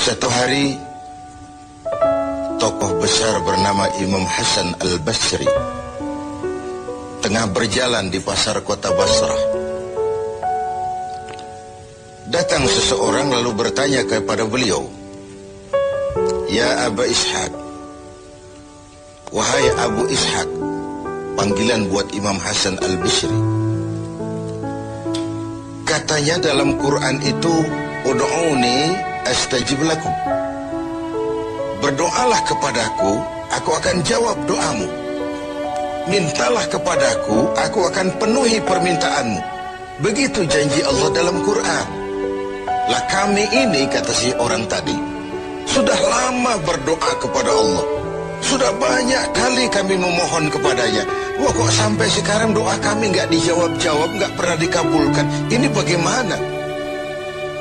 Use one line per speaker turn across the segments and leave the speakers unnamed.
Satu hari, tokoh besar bernama Imam Hasan Al-Basri tengah berjalan di pasar kota Basrah. Datang seseorang lalu bertanya kepada beliau, "Ya Aba Ishaq," wahai Abu Ishaq, panggilan buat Imam Hasan Al-Basri. Katanya dalam Quran itu, "Ud'uni astajib lakum." Berdoalah kepadaku, aku akan jawab doamu. Mintalah kepadaku, aku akan penuhi permintaanmu. Begitu janji Allah dalam Quran. Lah kami ini, kata si orang tadi, sudah lama berdoa kepada Allah. Sudah banyak kali kami memohon kepadanya. Wah, kok sampai sekarang doa kami nggak dijawab-jawab, nggak pernah dikabulkan. Ini bagaimana?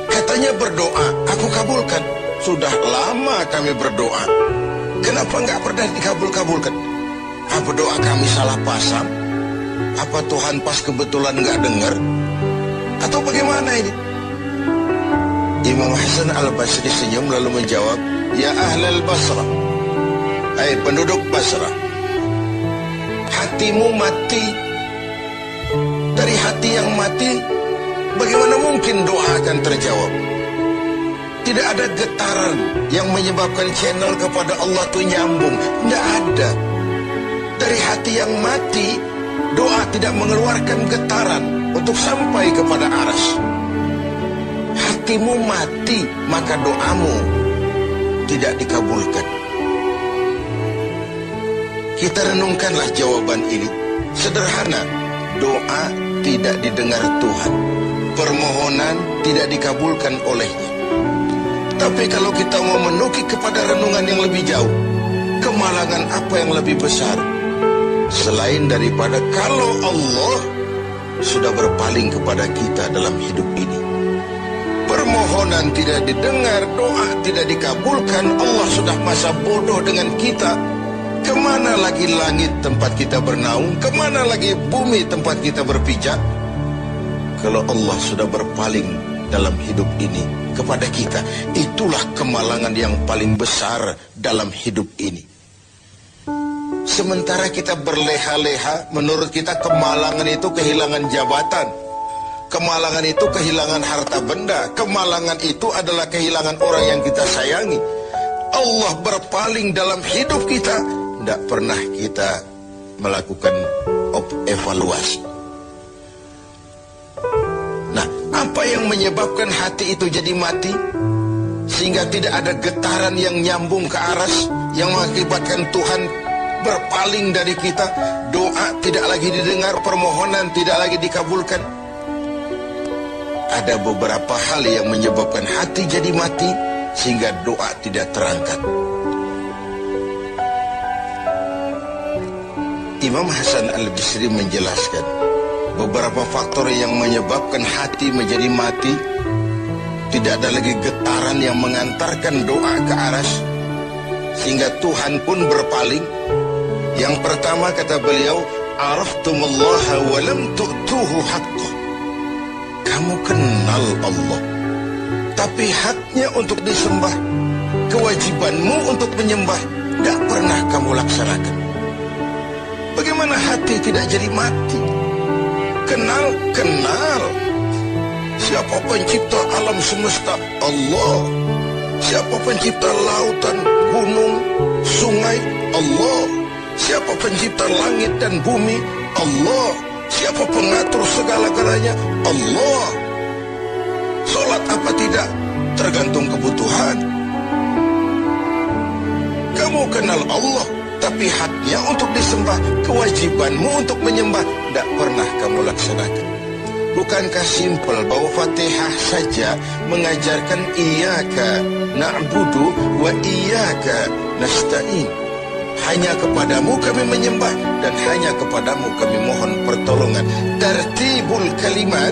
Katanya berdoa, aku kabulkan. Sudah lama kami berdoa. Kenapa nggak pernah dikabul-kabulkan? Apa doa kami salah pasang? Apa Tuhan pas kebetulan nggak dengar? Atau bagaimana ini? Imam Hasan Al-Basri senyum lalu menjawab, "Ya ahlal Basrah, hai penduduk Basrah, hatimu mati. Dari hati yang mati, bagaimana mungkin doa akan terjawab? Tidak ada getaran yang menyebabkan channel kepada Allah itu nyambung. Tidak ada. Dari hati yang mati, doa tidak mengeluarkan getaran untuk sampai kepada aras. Hatimu mati, maka doamu tidak dikabulkan." Kita renungkanlah jawaban ini. Sederhana, doa tidak didengar Tuhan, permohonan tidak dikabulkan olehnya. Tapi kalau kita mau menukik kepada renungan yang lebih jauh, kemalangan apa yang lebih besar selain daripada kalau Allah sudah berpaling kepada kita dalam hidup ini? Permohonan tidak didengar, doa tidak dikabulkan, Allah sudah masa bodoh dengan kita. Kemana lagi langit tempat kita bernaung? Kemana lagi bumi tempat kita berpijak? Kalau Allah sudah berpaling dalam hidup ini kepada kita, itulah kemalangan yang paling besar dalam hidup ini. Sementara kita berleha-leha, menurut kita kemalangan itu kehilangan jabatan, kemalangan itu kehilangan harta benda, kemalangan itu adalah kehilangan orang yang kita sayangi. Allah berpaling dalam hidup kita, tidak pernah kita melakukan evaluasi. Nah, apa yang menyebabkan hati itu jadi mati? Sehingga tidak ada getaran yang nyambung ke aras, yang mengakibatkan Tuhan berpaling dari kita. Doa tidak lagi didengar, permohonan tidak lagi dikabulkan. Ada beberapa hal yang menyebabkan hati jadi mati, sehingga doa tidak terangkat. Imam Hasan Al-Basri menjelaskan beberapa faktor yang menyebabkan hati menjadi mati. Tidak ada lagi getaran yang mengantarkan doa ke aras, sehingga Tuhan pun berpaling. Yang pertama, kata beliau, "Araftumullaha wa lam tu'tuhu haqqah." Kamu kenal Allah, tapi haknya untuk disembah, kewajibanmu untuk menyembah, tidak pernah kamu laksanakan. Bagaimana hati tidak jadi mati? Kenal. Siapa pencipta alam semesta? Allah. Siapa pencipta lautan, gunung, sungai? Allah. Siapa pencipta langit dan bumi? Allah. Siapa pengatur segala-galanya? Allah. Sholat apa tidak? Tergantung kebutuhan. Kamu kenal Allah, tapi haknya untuk disembah, kewajibanmu untuk menyembah, tidak pernah kamu laksanakan. Bukankah simpel bahwa Fatihah saja mengajarkan iyyaka na'budu wa iyyaka nasta'in? Hanya kepadamu kami menyembah dan hanya kepadamu kami mohon pertolongan. Tertibul kalimat,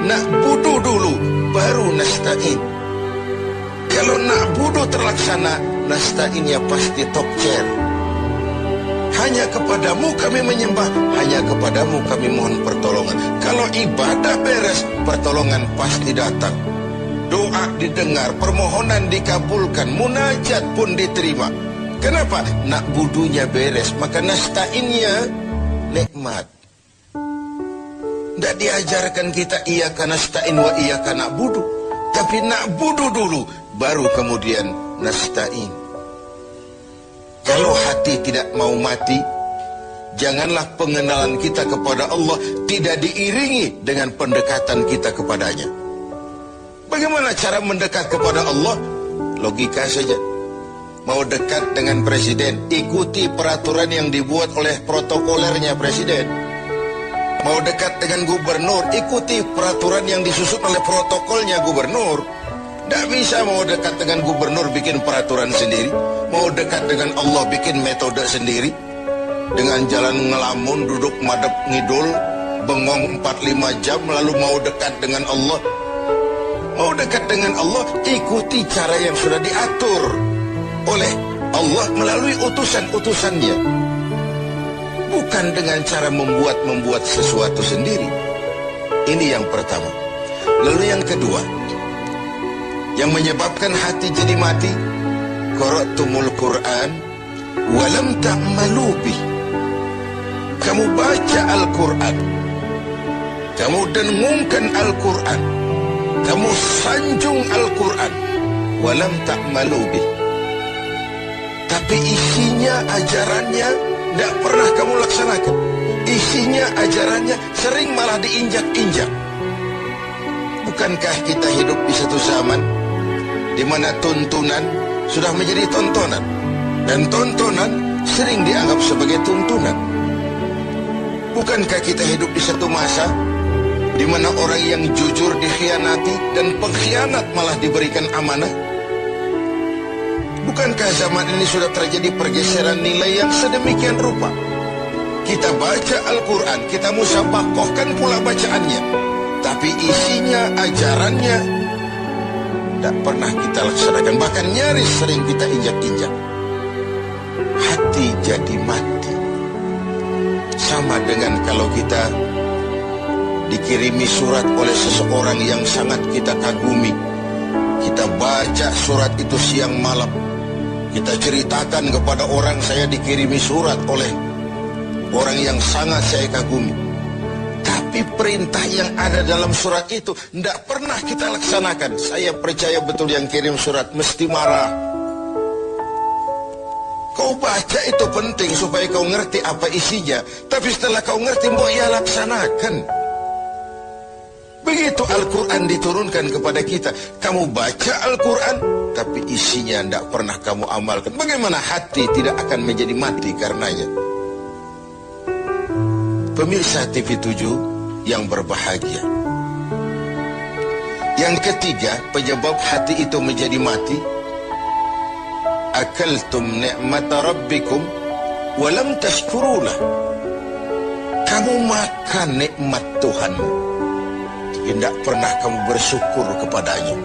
na'budu dulu, baru nasta'in. Kalau na'budu terlaksana, nasta'innya pasti top chair. Hanya kepadamu kami menyembah, hanya kepadamu kami mohon pertolongan. Kalau ibadah beres, pertolongan pasti datang. doa didengar, permohonan dikabulkan, munajat pun diterima. Kenapa? Nak budunya beres, maka nasta'innya nikmat. Tidak diajarkan kita iyyaka nasta'in wa iyyaka na'budu, tapi na'budu dulu, baru kemudian nasta'in. Kalau hati tidak mau mati, janganlah pengenalan kita kepada Allah tidak diiringi dengan pendekatan kita kepadanya. Bagaimana cara mendekat kepada Allah? Logika saja. Mau dekat dengan presiden, ikuti peraturan yang dibuat oleh protokolernya presiden. Mau dekat dengan gubernur, ikuti peraturan yang disusun oleh protokolnya gubernur. Tidak bisa mau dekat dengan gubernur bikin peraturan sendiri. Mau dekat dengan Allah bikin metode sendiri. Dengan jalan ngelamun, duduk madep ngidul, bengong 4-5 jam, lalu mau dekat dengan Allah. Mau dekat dengan Allah, ikuti cara yang sudah diatur oleh Allah melalui utusan-utusannya. Bukan dengan cara membuat sesuatu sendiri. Ini yang pertama. Lalu yang kedua, yang menyebabkan hati jadi mati, qara'tumul Qur'an walam ta'malu bih. Kamu baca Al-Quran, kamu dengungkan Al-Quran, kamu sanjung Al-Quran, walam ta'malu bih, tapi isinya, ajarannya tidak pernah kamu laksanakan. Isinya, ajarannya sering malah diinjak-injak. Bukankah kita hidup di satu zaman di mana tuntunan sudah menjadi tontonan, dan tontonan sering dianggap sebagai tuntunan? Bukankah kita hidup di satu masa di mana orang yang jujur dikhianati dan pengkhianat malah diberikan amanah? Bukankah zaman ini sudah terjadi pergeseran nilai yang sedemikian rupa? Kita baca Al-Quran, kita musabakohkan pula bacaannya, tapi isinya, ajarannya tidak pernah kita laksanakan. Bahkan nyaris sering kita injak-injak. Hati jadi mati. Sama dengan kalau kita dikirimi surat oleh seseorang yang sangat kita kagumi. Kita baca surat itu siang malam. Kita ceritakan kepada orang, saya dikirimi surat oleh orang yang sangat saya kagumi. Tapi perintah yang ada dalam surat itu tidak pernah kita laksanakan. Saya percaya betul yang kirim surat mesti marah. Kau baca itu penting supaya kau ngerti apa isinya, tapi setelah kau ngerti, mbok ya laksanakan. Begitu Al-Quran diturunkan kepada kita, kamu baca Al-Quran, tapi isinya tidak pernah kamu amalkan. Bagaimana hati tidak akan menjadi mati karenanya? Pemirsa TV 7 yang berbahagia, yang ketiga penyebab hati itu menjadi mati, akaltum ni'mata rabbikum walam tashkurulah. Kamu makan nikmat Tuhanmu, tidak pernah kamu bersyukur kepadanya.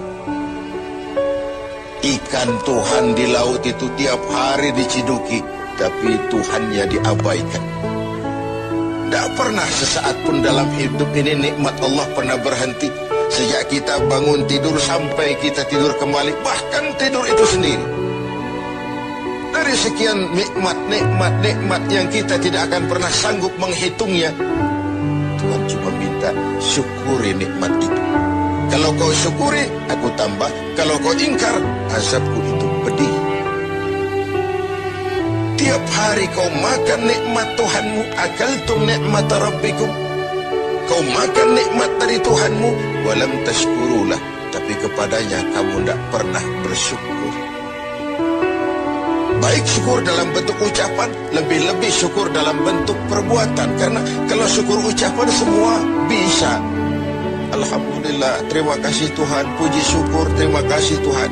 Ikan Tuhan di laut itu tiap hari diciduki, tapi Tuhannya diabaikan. Tidak pernah sesaat pun dalam hidup ini nikmat Allah pernah berhenti. Sejak kita bangun tidur sampai kita tidur kembali, bahkan tidur itu sendiri. Dari sekian nikmat yang kita tidak akan pernah sanggup menghitungnya, Tuhan cuma minta syukuri nikmat itu. Kalau kau syukuri, aku tambah. Kalau kau ingkar, azabku itu pedih. Tiap hari kau makan nikmat Tuhanmu, akaltum ni'mata rabbikum. Kau makan nikmat dari Tuhanmu, walam tashkurulah, tapi kepadanya kamu tidak pernah bersyukur. Baik syukur dalam bentuk ucapan, lebih-lebih syukur dalam bentuk perbuatan. Karena kalau syukur ucapan semua bisa. Alhamdulillah, terima kasih Tuhan, puji syukur, terima kasih Tuhan.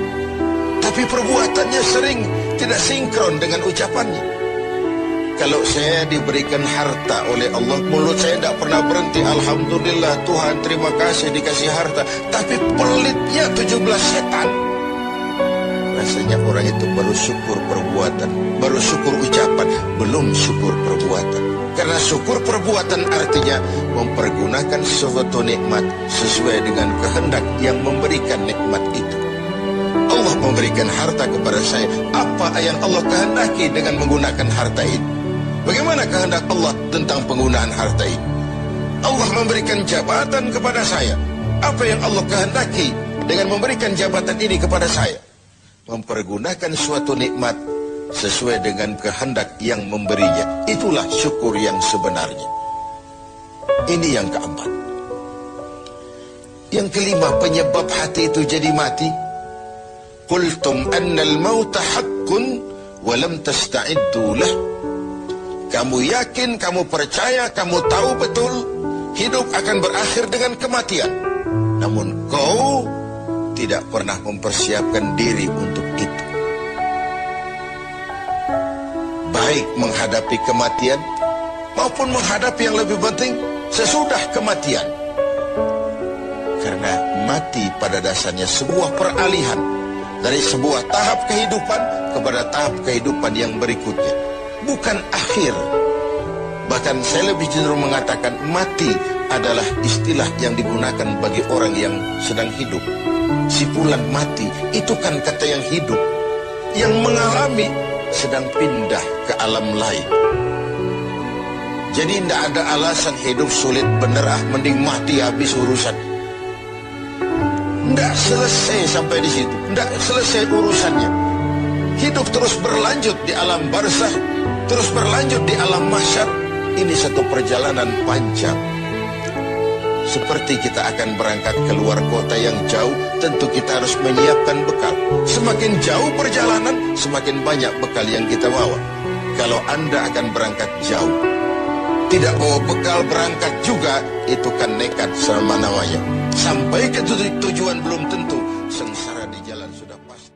Tapi perbuatannya sering tidak sinkron dengan ucapannya. Kalau saya diberikan harta oleh Allah, mulut saya tidak pernah berhenti. Alhamdulillah Tuhan, terima kasih dikasih harta. Tapi pelitnya 17 setan. bahwasanya orang itu baru syukur perbuatan, baru syukur ucapan, belum syukur perbuatan. Karena syukur perbuatan artinya mempergunakan suatu nikmat sesuai dengan kehendak yang memberikan nikmat itu. Allah memberikan harta kepada saya, apa yang Allah kehendaki dengan menggunakan harta itu? Bagaimana kehendak Allah tentang penggunaan harta itu? Allah memberikan jabatan kepada saya, apa yang Allah kehendaki dengan memberikan jabatan ini kepada saya? Mempergunakan suatu nikmat sesuai dengan kehendak yang memberinya. Itulah syukur yang sebenarnya. Ini yang keempat. Yang kelima, penyebab hati itu jadi mati. Qultum annal mauta haqqun wa lam tasta'iddu lah. Kamu yakin, kamu percaya, kamu tahu betul hidup akan berakhir dengan kematian. Namun kau tidak pernah mempersiapkan diri untuk itu. Baik menghadapi kematian maupun menghadapi yang lebih penting sesudah kematian. Karena mati pada dasarnya sebuah peralihan dari sebuah tahap kehidupan kepada tahap kehidupan yang berikutnya, bukan akhir. Bahkan saya lebih cenderung mengatakan mati adalah istilah yang digunakan bagi orang yang sedang hidup. Sipulan mati itu kan kata yang hidup, yang mengalami sedang pindah ke alam lain. Jadi tidak ada alasan hidup sulit bener, mending mati habis urusan. Tidak selesai sampai di situ, tidak selesai urusannya. Hidup terus berlanjut di alam barzakh, terus berlanjut di alam mahsyar. Ini satu perjalanan panjang. Seperti kita akan berangkat keluar kota yang jauh, tentu kita harus menyiapkan bekal. Semakin jauh perjalanan, semakin banyak bekal yang kita bawa. Kalau Anda akan berangkat jauh, tidak bawa bekal berangkat juga, itu kan nekat sama namanya. Sampai ke tujuan belum tentu, sengsara di jalan sudah pasti.